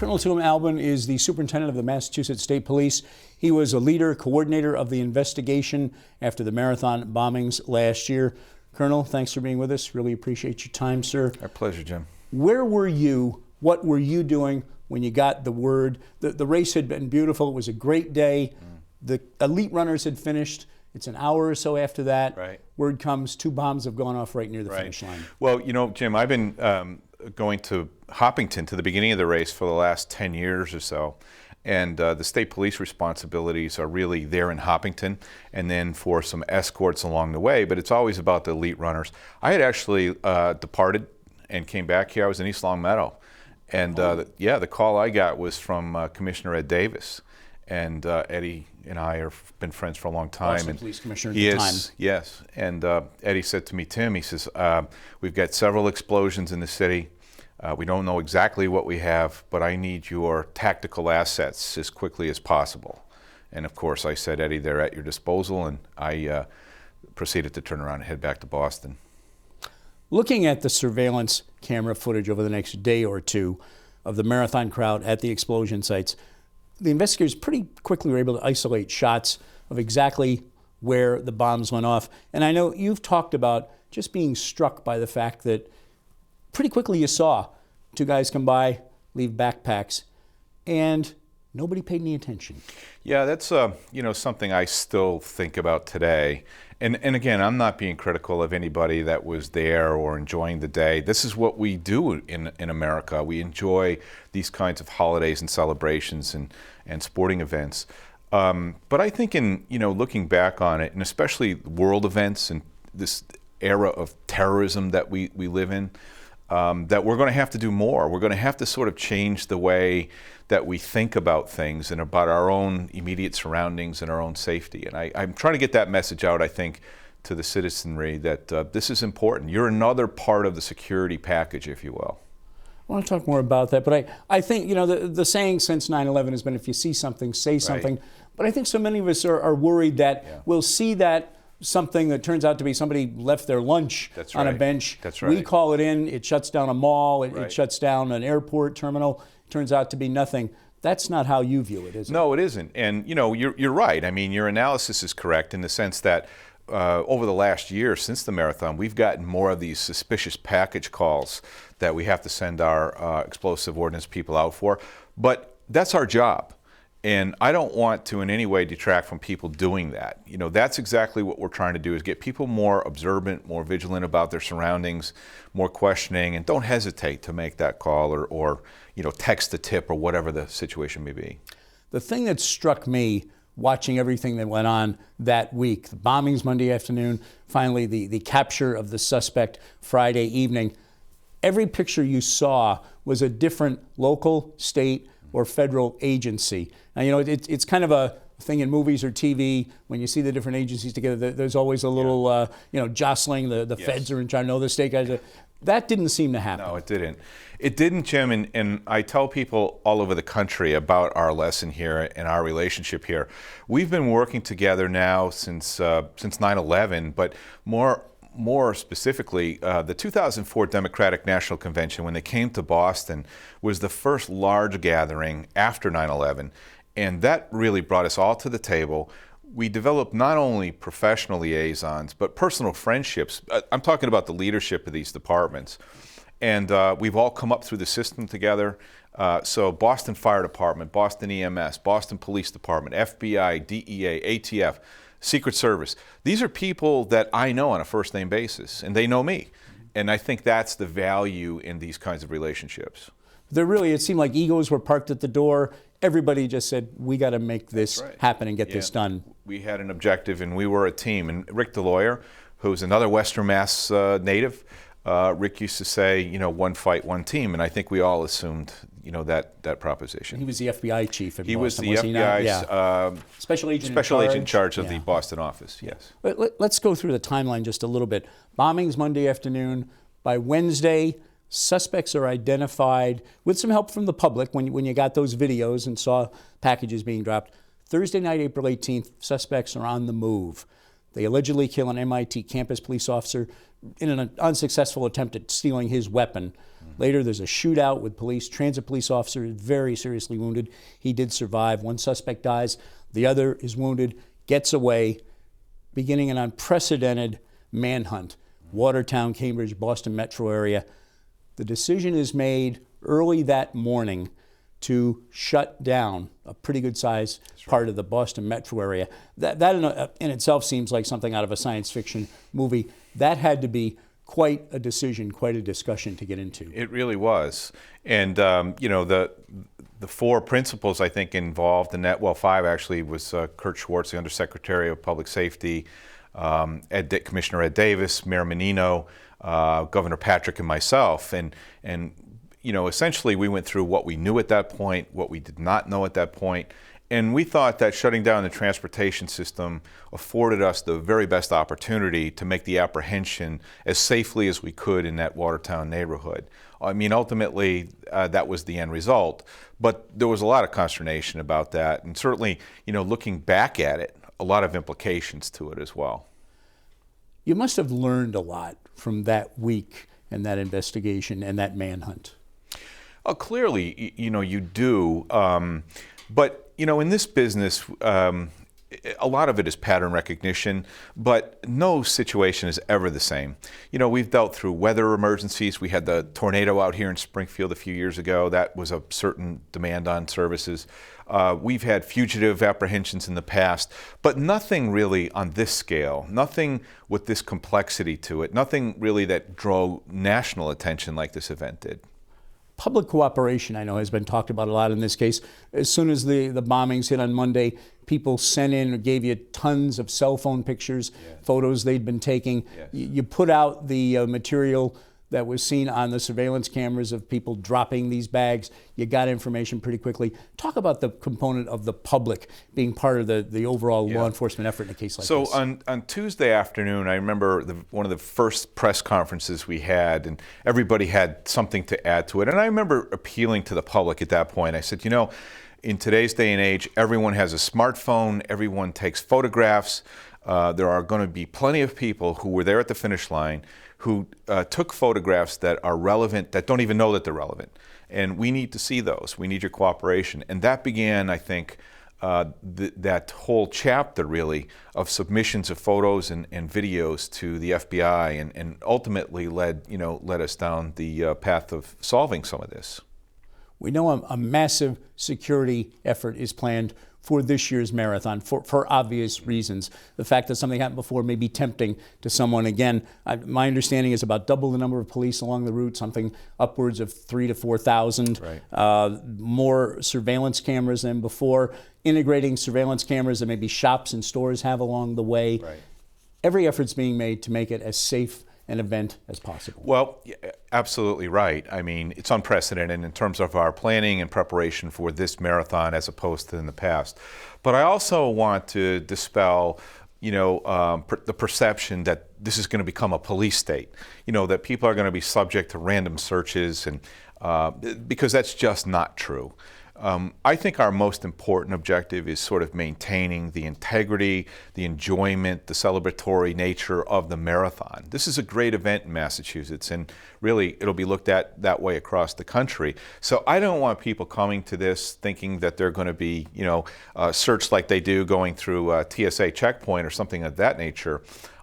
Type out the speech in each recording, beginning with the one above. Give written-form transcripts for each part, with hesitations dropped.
Colonel Tim Alben is the superintendent of the Massachusetts State Police. He was a leader, coordinator of the investigation after the marathon bombings last year. Colonel, thanks for being with us. Really appreciate your time, sir. Our pleasure, Jim. Where were you? What were you doing when you got the word? The race had been beautiful. It was a great day. The elite runners had finished. It's an hour or so after that. Right. Word comes, 2 bombs have gone off right near the finish line. Well, you know, Jim, I've been going to Hopkinton to the beginning of the race for the last 10 years or so. And the state police responsibilities are really there in Hopkinton and then for some escorts along the way, but it's always about the elite runners. I had actually departed and came back here. I was in East Long Meadow. And the call I got was from Commissioner Ed Davis. And Eddie and I have been friends for a long time. Boston Police Commissioner at the time. Yes. And Eddie said to me, Tim, he says, we've got several explosions in the city. We don't know exactly what we have, but I need your tactical assets as quickly as possible. And of course, I said, Eddie, they're at your disposal. And I proceeded to turn around and head back to Boston. Looking at the surveillance camera footage over the next day or two of the marathon crowd at the explosion sites, the investigators pretty quickly were able to isolate shots of exactly where the bombs went off. And I know you've talked about just being struck by the fact that pretty quickly you saw 2 guys come by, leave backpacks, and nobody paid any attention. Yeah, that's something I still think about today. And again, I'm not being critical of anybody that was there or enjoying the day. This is what we do in America. We enjoy these kinds of holidays and celebrations and sporting events. But I think in looking back on it, and especially world events and this era of terrorism that we live in, that we're going to have to do more. We're going to have to sort of change the way that we think about things and about our own immediate surroundings and our own safety. And I'm trying to get that message out, I think, to the citizenry that this is important. You're another part of the security package, if you will. I want to talk more about that, but I think, the saying since 9/11 has been, if you see something, say something. Right. But I think so many of us are worried that we'll see that something that turns out to be somebody left their lunch on a bench. That's right. We call it in, it shuts down a mall, it shuts down an airport terminal, it turns out to be nothing. That's not how you view it, is it? No, it isn't. And you're right. I mean, your analysis is correct in the sense that over the last year since the marathon, we've gotten more of these suspicious package calls that we have to send our explosive ordnance people out for. But that's our job. And I don't want to in any way detract from people doing that. That's exactly what we're trying to do, is get people more observant, more vigilant about their surroundings, more questioning, and don't hesitate to make that call or text a tip or whatever the situation may be. The thing that struck me watching everything that went on that week, the bombings Monday afternoon, finally the capture of the suspect Friday evening, every picture you saw was a different local, state, or federal agency. Now, it's kind of a thing in movies or TV when you see the different agencies together. There's always a little, jostling. The feds are in charge. No, the state guys are. That didn't seem to happen. No, it didn't. It didn't, Jim. And I tell people all over the country about our lesson here and our relationship here. We've been working together now since 9/11, but more specifically, the 2004 Democratic National Convention, when they came to Boston, was the first large gathering after 9/11, and that really brought us all to the table. We developed not only professional liaisons, but personal friendships. I'm talking about the leadership of these departments. And we've all come up through the system together. So Boston Fire Department, Boston EMS, Boston Police Department, FBI, DEA, ATF, Secret Service. These are people that I know on a first-name basis, and they know me. And I think that's the value in these kinds of relationships. It seemed like egos were parked at the door. Everybody just said, we got to make this happen and get this done. We had an objective, and we were a team. And Rick DeLawyer, who's another Western Mass native, Rick used to say, one fight, one team. And I think we all assumed, that proposition. He was the FBI chief in Boston. He was the FBI's special agent in charge of the Boston office, yes. Let's go through the timeline just a little bit. Bombings Monday afternoon. By Wednesday, suspects are identified with some help from the public when you got those videos and saw packages being dropped. Thursday night, April 18th, suspects are on the move. They allegedly kill an MIT campus police officer in an unsuccessful attempt at stealing his weapon. Later, there's a shootout with police. Transit police officer is very seriously wounded. He did survive. One suspect dies. The other is wounded, gets away, beginning an unprecedented manhunt. Watertown, Cambridge, Boston metro area. The decision is made early that morning to shut down a pretty good sized part of the Boston metro area. That in itself seems like something out of a science fiction movie. That had to be quite a decision, quite a discussion to get into. It really was. And, the four principals, I think, involved in that, well, five actually, was Kurt Schwartz, the Undersecretary of Public Safety, Commissioner Ed Davis, Mayor Menino, Governor Patrick, and myself. And essentially we went through what we knew at that point, what we did not know at that point. And we thought that shutting down the transportation system afforded us the very best opportunity to make the apprehension as safely as we could in that Watertown neighborhood. I mean, ultimately, that was the end result. But there was a lot of consternation about that. And certainly, looking back at it, a lot of implications to it as well. You must have learned a lot from that week and that investigation and that manhunt. Clearly, you do. But, in this business, a lot of it is pattern recognition, but no situation is ever the same. We've dealt through weather emergencies. We had the tornado out here in Springfield a few years ago. That was a certain demand on services. We've had fugitive apprehensions in the past, but nothing really on this scale, nothing with this complexity to it, nothing really that drew national attention like this event did. Public cooperation, I know, has been talked about a lot in this case. As soon as the bombings hit on Monday, people sent in or gave you tons of cell phone pictures, photos they'd been taking. Yes. You put out the material that was seen on the surveillance cameras of people dropping these bags. You got information pretty quickly. Talk about the component of the public being part of the overall law enforcement effort in a case like this. So on Tuesday afternoon, I remember one of the first press conferences we had, and everybody had something to add to it. And I remember appealing to the public at that point. I said, in today's day and age, everyone has a smartphone, everyone takes photographs. There are going to be plenty of people who were there at the finish line who took photographs that are relevant, that don't even know that they're relevant. And we need to see those. We need your cooperation. And that began, I think, that whole chapter, really, of submissions of photos and videos to the FBI, and ultimately led us down the path of solving some of this. We know a massive security effort is planned for this year's marathon for obvious reasons. The fact that something happened before may be tempting to someone. Again, my understanding is about double the number of police along the route, something upwards of 3,000 to 4,000. Right. More surveillance cameras than before, integrating surveillance cameras that maybe shops and stores have along the way. Right. Every effort's being made to make it as safe an event as possible. Well, absolutely right. I mean, it's unprecedented in terms of our planning and preparation for this marathon as opposed to in the past. But I also want to dispel, the perception that this is going to become a police state. That people are going to be subject to random searches, and because that's just not true. I think our most important objective is sort of maintaining the integrity, the enjoyment, the celebratory nature of the marathon. This is a great event in Massachusetts, and really it'll be looked at that way across the country. So I don't want people coming to this thinking that they're going to be, searched like they do going through a TSA checkpoint or something of that nature.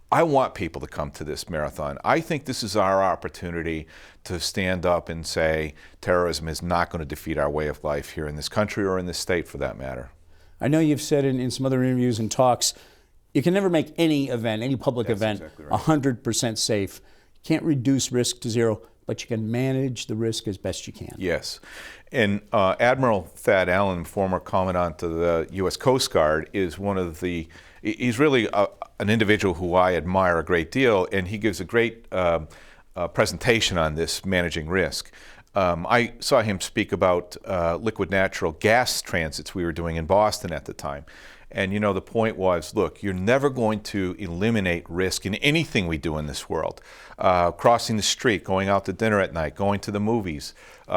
I want people to come to this marathon. I think this is our opportunity to stand up and say terrorism is not going to defeat our way of life here in this country or in this state for that matter. I know you've said in some other interviews and talks, you can never make any event, any public event, exactly right. 100% safe. You can't reduce risk to zero, but you can manage the risk as best you can. Yes. And Admiral Thad Allen, former commandant of the U.S. Coast Guard, is he's really an individual who I admire a great deal, and he gives a great presentation on this managing risk. I saw him speak about liquid natural gas transits we were doing in Boston at the time. And the point was, look, you're never going to eliminate risk in anything we do in this world. Crossing the street, going out to dinner at night, going to the movies,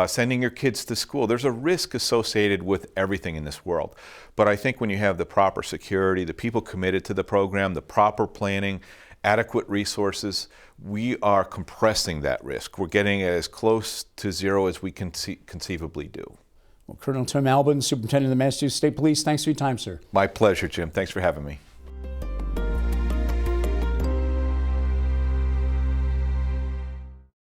sending your kids to school. There's a risk associated with everything in this world. But I think when you have the proper security, the people committed to the program, the proper planning, adequate resources, we are compressing that risk. We're getting it as close to zero as we can conceivably do. Well, Colonel Tim Alben, Superintendent of the Massachusetts State Police, thanks for your time, sir. My pleasure, Jim. Thanks for having me.